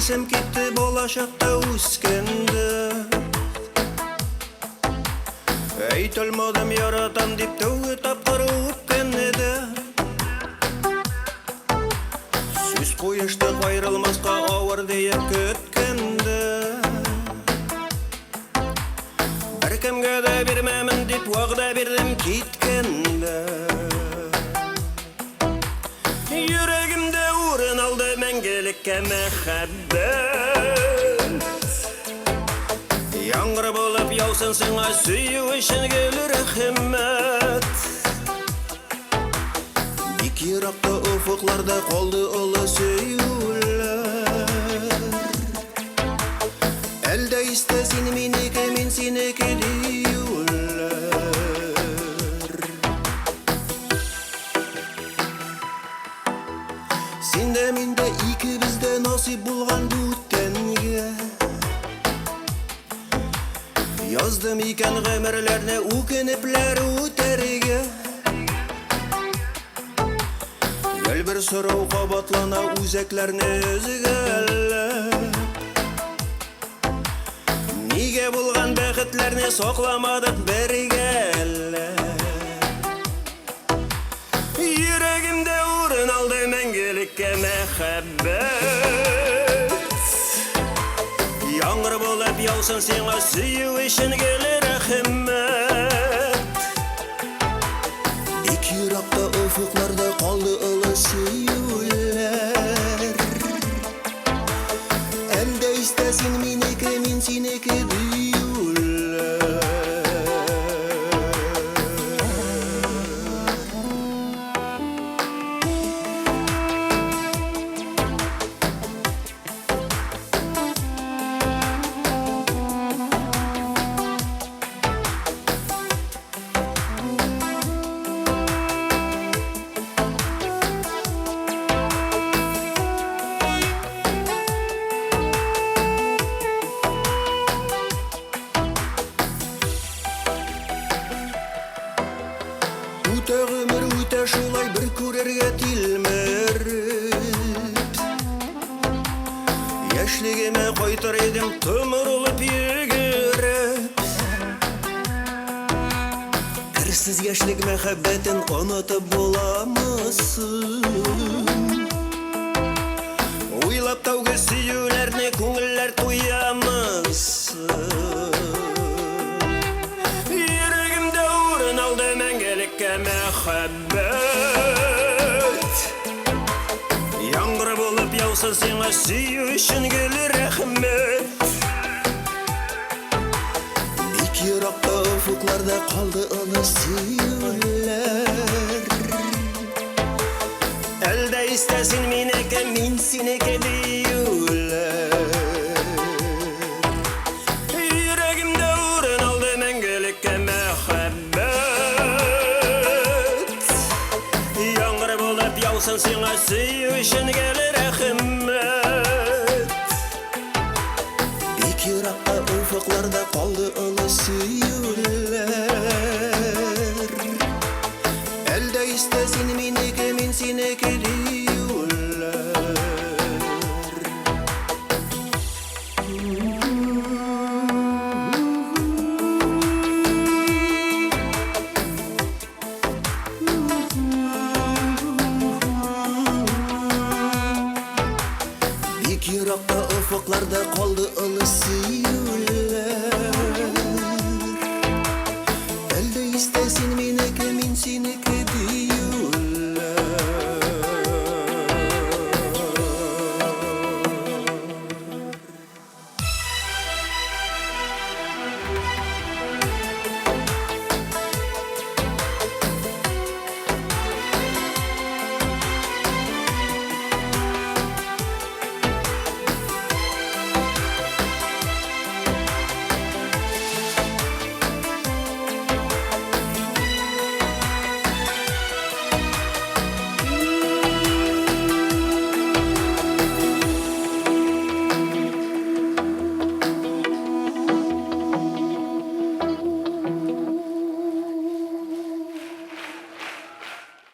көрсем кетті болашақта өскенді. Айта алмадым яратам деп тәуге тапқыр өпкен еді. Сөз қойышты қайрылмасқа ауыр дейіп көткенді. Біркімге де бермемін деп уағда бердім кеткенді. Yüreğimde uğrun aldı мәңгілікке мәхәббәт. Яңғыр болып яусын сыңа сүйу үшін келер рахмет. Бик ерақта ұфықларда қалды ұлы сөюлер. Әлде істе сен менеке, мен сенеке дейулер. Сенде менде икебізде насип болған өткенге. Яздым екен ғөмірлеріне өкініплер өтерге. Ел бір сұрау қабатлана өзеклеріне өзгелі. Неге болған бәқітлеріне соқламадық бергелі. Yüreğimde uğrun aldı мәңгілікке мәхәббәт. Яңғыр болып яусын сеңа сүйу үшін келер рахмет. Бик ерақта ұфықларда қалды ұлы сөюлер. Әлде істесін менеке, мен сенеке дейулер. Үтә ғөмір үтә шулай бір көрерге телміріп. Яшлігіме қайтар едім тымырылып егіріп. Кірсіз яшлік мәхәббәтін ұнатып боламысың. Ойлап тауға сүйулеріне көңіллер тоямысың. Yüreğimde uğrun aldı мәңгілікке мәхәббәт. Яңғыр болып яусын сеңа сүйу үшін келер рахмет. Бик ерақта ұфықларда қалды ұлы сөюлер. Әлде істесін менеке, мен сенеке дейулер. Yüreğimde uğrun aldı мәңгілікке мәхәббәт. Яңғыр болып яусын сеңа сүйу үшін келер рахмет. Бик ерақта ұфықларда қалды ұлы сөюлер.